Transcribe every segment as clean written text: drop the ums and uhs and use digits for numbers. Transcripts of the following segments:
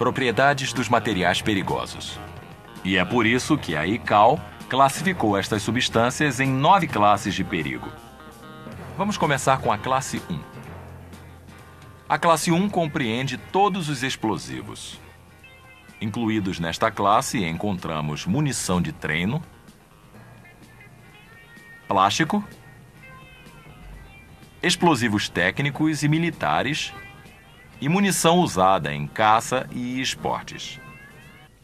Propriedades dos materiais perigosos. E é por isso que a ICAO classificou estas substâncias em 9 classes de perigo. Vamos começar com a classe 1. A classe 1 compreende todos os explosivos. Incluídos nesta classe encontramos munição de treino, plástico, explosivos técnicos e militares e munição usada em caça e esportes.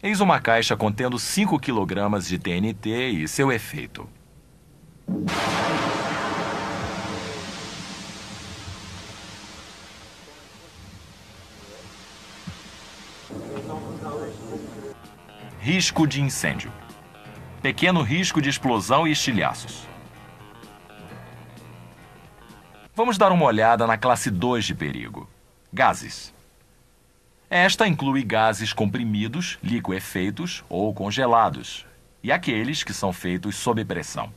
Eis uma caixa contendo 5 kg de TNT e seu efeito. Risco de incêndio. Pequeno risco de explosão e estilhaços. Vamos dar uma olhada na classe 2 de perigo. Gases. Esta inclui gases comprimidos, liquefeitos ou congelados, e aqueles que são feitos sob pressão.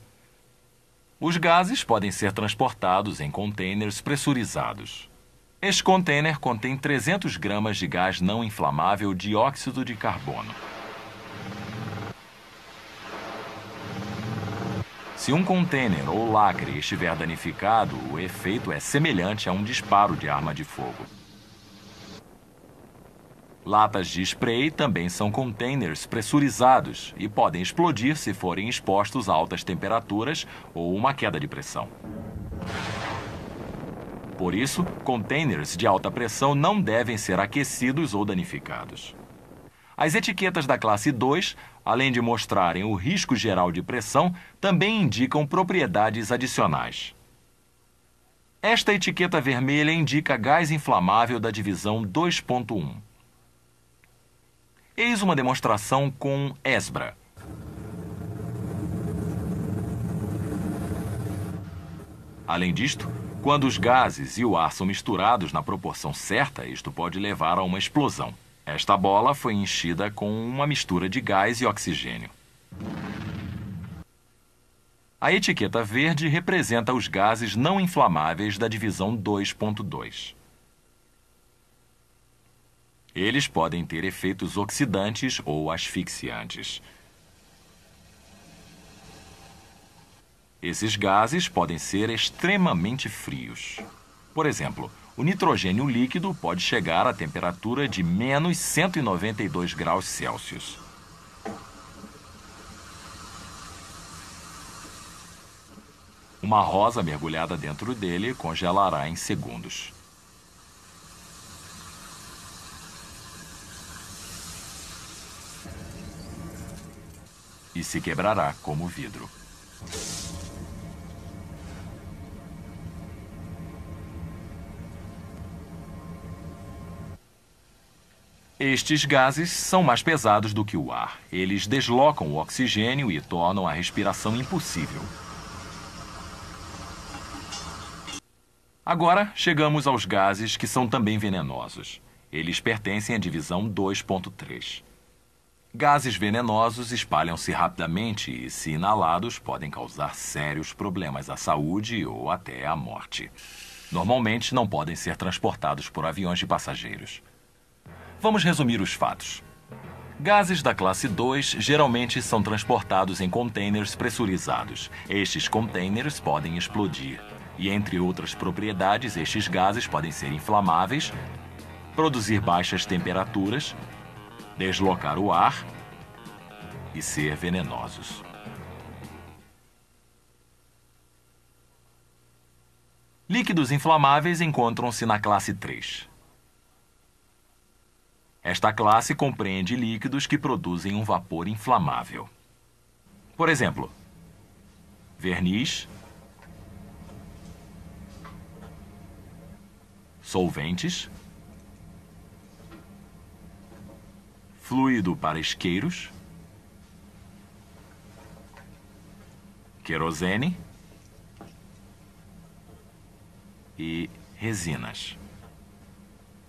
Os gases podem ser transportados em containers pressurizados. Este container contém 300 gramas de gás não inflamável dióxido de carbono. Se um container ou lacre estiver danificado, o efeito é semelhante a um disparo de arma de fogo. Latas de spray também são containers pressurizados e podem explodir se forem expostos a altas temperaturas ou uma queda de pressão. Por isso, containers de alta pressão não devem ser aquecidos ou danificados. As etiquetas da classe 2, além de mostrarem o risco geral de pressão, também indicam propriedades adicionais. Esta etiqueta vermelha indica gás inflamável da divisão 2.1. Eis uma demonstração com ESBRA. Além disto, quando os gases e o ar são misturados na proporção certa, isto pode levar a uma explosão. Esta bola foi enchida com uma mistura de gás e oxigênio. A etiqueta verde representa os gases não inflamáveis da divisão 2.2. Eles podem ter efeitos oxidantes ou asfixiantes. Esses gases podem ser extremamente frios. Por exemplo, o nitrogênio líquido pode chegar à temperatura de menos 192 graus Celsius. Uma rosa mergulhada dentro dele congelará em segundos. E se quebrará como vidro. Estes gases são mais pesados do que o ar. Eles deslocam o oxigênio e tornam a respiração impossível. Agora, chegamos aos gases que são também venenosos. Eles pertencem à divisão 2.3. Gases venenosos espalham-se rapidamente e, se inalados, podem causar sérios problemas à saúde ou até à morte. Normalmente, não podem ser transportados por aviões de passageiros. Vamos resumir os fatos. Gases da classe 2 geralmente são transportados em containers pressurizados. Estes containers podem explodir. E, entre outras propriedades, estes gases podem ser inflamáveis, produzir baixas temperaturas, deslocar o ar e ser venenosos. Líquidos inflamáveis encontram-se na classe 3. Esta classe compreende líquidos que produzem um vapor inflamável. Por exemplo, verniz, solventes, fluido para isqueiros, querosene e resinas.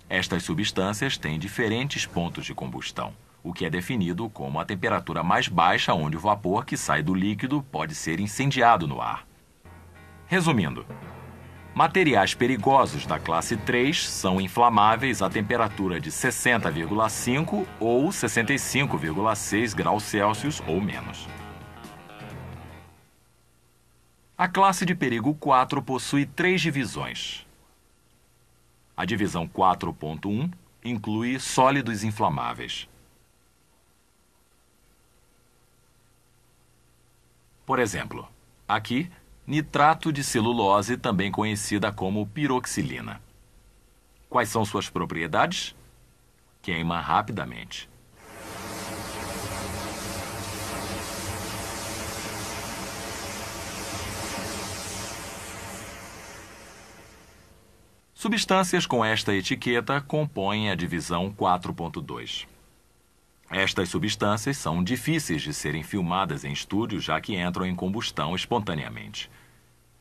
Estas substâncias têm diferentes pontos de combustão, o que é definido como a temperatura mais baixa onde o vapor que sai do líquido pode ser incendiado no ar. Resumindo, Materiais perigosos da classe 3 são inflamáveis a temperatura de 60,5 ou 65,6 graus Celsius ou menos. A classe de perigo 4 possui 3 divisões. A divisão 4.1 inclui sólidos inflamáveis. Por exemplo, aqui, nitrato de celulose, também conhecida como piroxilina. Quais são suas propriedades? Queima rapidamente. Substâncias com esta etiqueta compõem a divisão 4.2. Estas substâncias são difíceis de serem filmadas em estúdio, já que entram em combustão espontaneamente.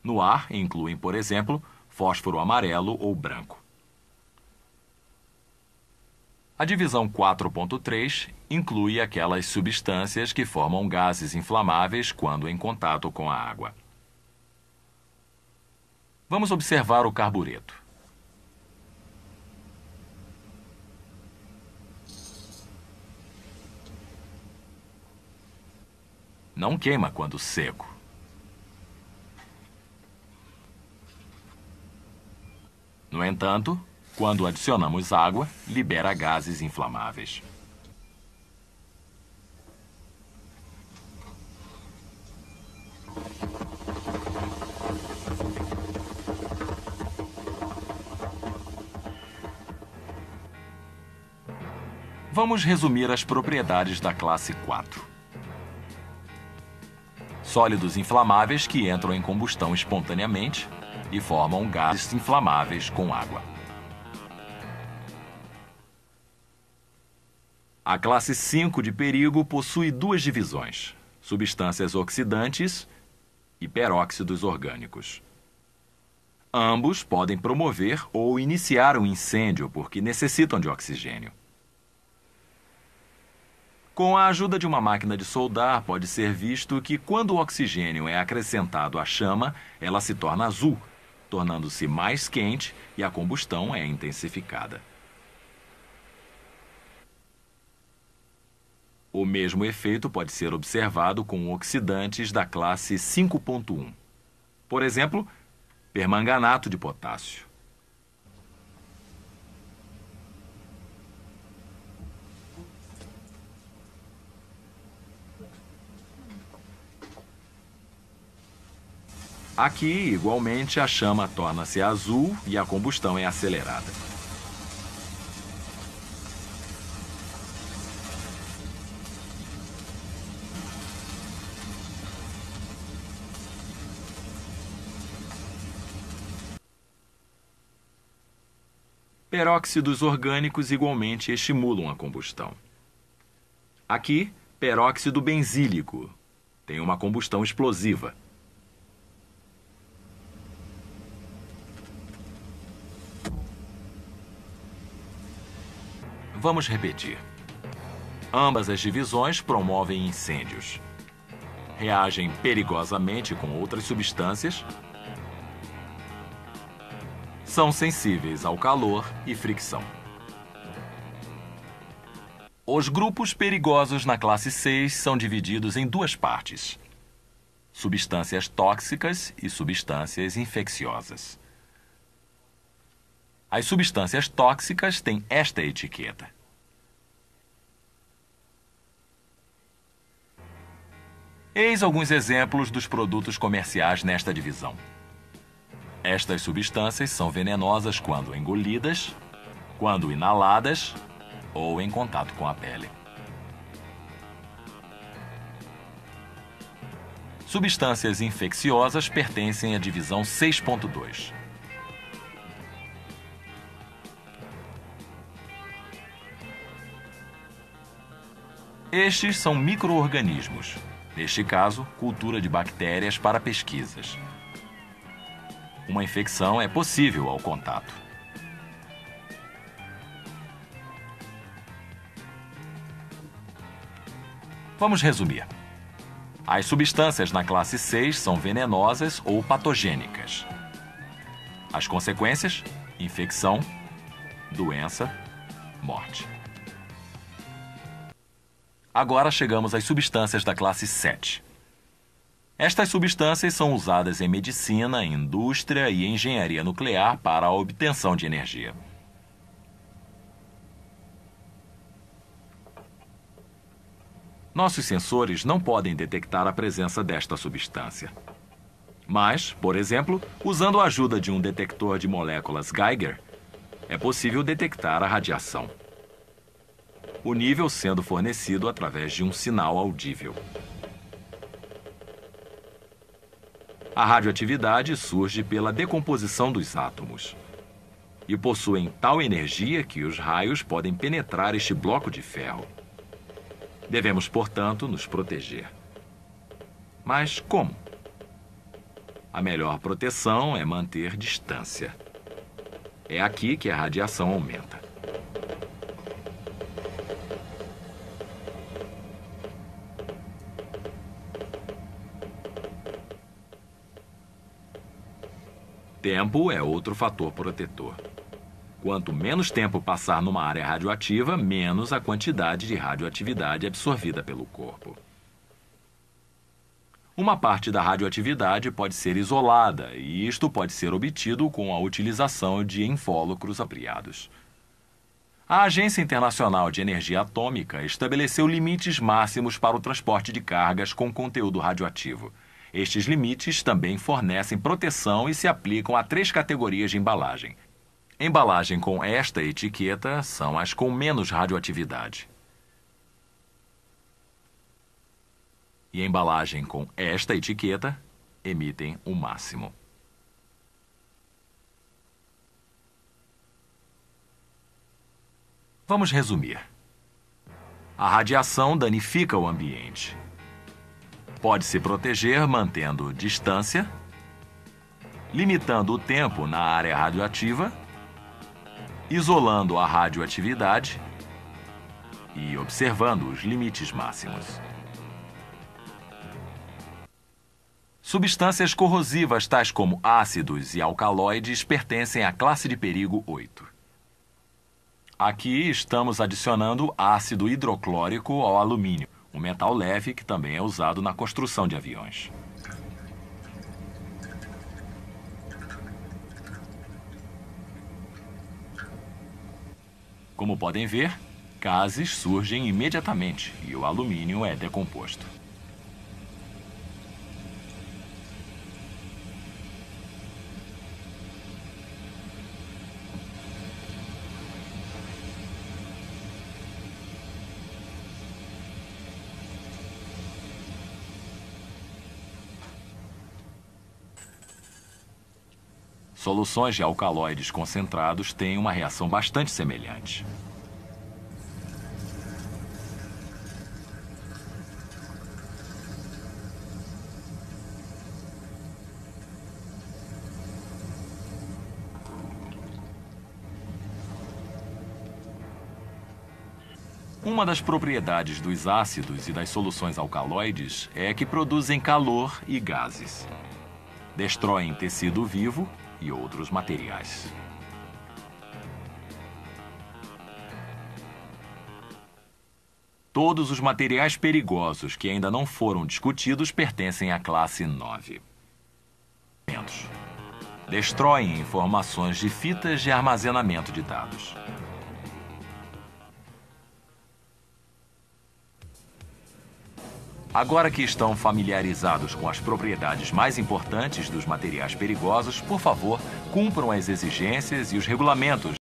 No ar, incluem, por exemplo, fósforo amarelo ou branco. A divisão 4.3 inclui aquelas substâncias que formam gases inflamáveis quando em contato com a água. Vamos observar o carbureto. Não queima quando seco. No entanto, quando adicionamos água, libera gases inflamáveis. Vamos resumir as propriedades da classe 4. Sólidos inflamáveis que entram em combustão espontaneamente e formam gases inflamáveis com água. A classe 5 de perigo possui 2 divisões: substâncias oxidantes e peróxidos orgânicos. Ambos podem promover ou iniciar um incêndio porque necessitam de oxigênio. Com a ajuda de uma máquina de soldar, pode ser visto que quando o oxigênio é acrescentado à chama, ela se torna azul, tornando-se mais quente e a combustão é intensificada. O mesmo efeito pode ser observado com oxidantes da classe 5.1. Por exemplo, permanganato de potássio. Aqui, igualmente, a chama torna-se azul e a combustão é acelerada. Peróxidos orgânicos igualmente estimulam a combustão. Aqui, peróxido benzílico tem uma combustão explosiva. Vamos repetir. Ambas as divisões promovem incêndios. Reagem perigosamente com outras substâncias. São sensíveis ao calor e fricção. Os grupos perigosos na classe 6 são divididos em 2 partes: substâncias tóxicas e substâncias infecciosas. As substâncias tóxicas têm esta etiqueta. Eis alguns exemplos dos produtos comerciais nesta divisão. Estas substâncias são venenosas quando engolidas, quando inaladas ou em contato com a pele. Substâncias infecciosas pertencem à divisão 6.2. Estes são micro-organismos, neste caso, cultura de bactérias para pesquisas. Uma infecção é possível ao contato. Vamos resumir. As substâncias na classe 6 são venenosas ou patogênicas. As consequências: infecção, doença, morte. Agora chegamos às substâncias da classe 7. Estas substâncias são usadas em medicina, indústria e engenharia nuclear para a obtenção de energia. Nossos sensores não podem detectar a presença desta substância. Mas, por exemplo, usando a ajuda de um detector de moléculas Geiger, é possível detectar a radiação. O nível sendo fornecido através de um sinal audível. A radioatividade surge pela decomposição dos átomos e possuem tal energia que os raios podem penetrar este bloco de ferro. Devemos, portanto, nos proteger. Mas como? A melhor proteção é manter distância. É aqui que a radiação aumenta. Tempo é outro fator protetor. Quanto menos tempo passar numa área radioativa, menos a quantidade de radioatividade absorvida pelo corpo. Uma parte da radioatividade pode ser isolada, e isto pode ser obtido com a utilização de invólucros apropriados. A Agência Internacional de Energia Atômica estabeleceu limites máximos para o transporte de cargas com conteúdo radioativo. Estes limites também fornecem proteção e se aplicam a 3 categorias de embalagem. Embalagem com esta etiqueta são as com menos radioatividade. E embalagem com esta etiqueta emitem o máximo. Vamos resumir. A radiação danifica o ambiente. Pode se proteger mantendo distância, limitando o tempo na área radioativa, isolando a radioatividade e observando os limites máximos. Substâncias corrosivas tais como ácidos e alcaloides pertencem à classe de perigo 8. Aqui estamos adicionando ácido hidroclórico ao alumínio, um metal leve que também é usado na construção de aviões. Como podem ver, gases surgem imediatamente e o alumínio é decomposto. Soluções de alcaloides concentrados têm uma reação bastante semelhante. Uma das propriedades dos ácidos e das soluções alcaloides é que produzem calor e gases. Destroem tecido vivo e outros materiais. Todos os materiais perigosos que ainda não foram discutidos pertencem à classe 9. Destroem informações de fitas de armazenamento de dados. Agora que estão familiarizados com as propriedades mais importantes dos materiais perigosos, por favor, cumpram as exigências e os regulamentos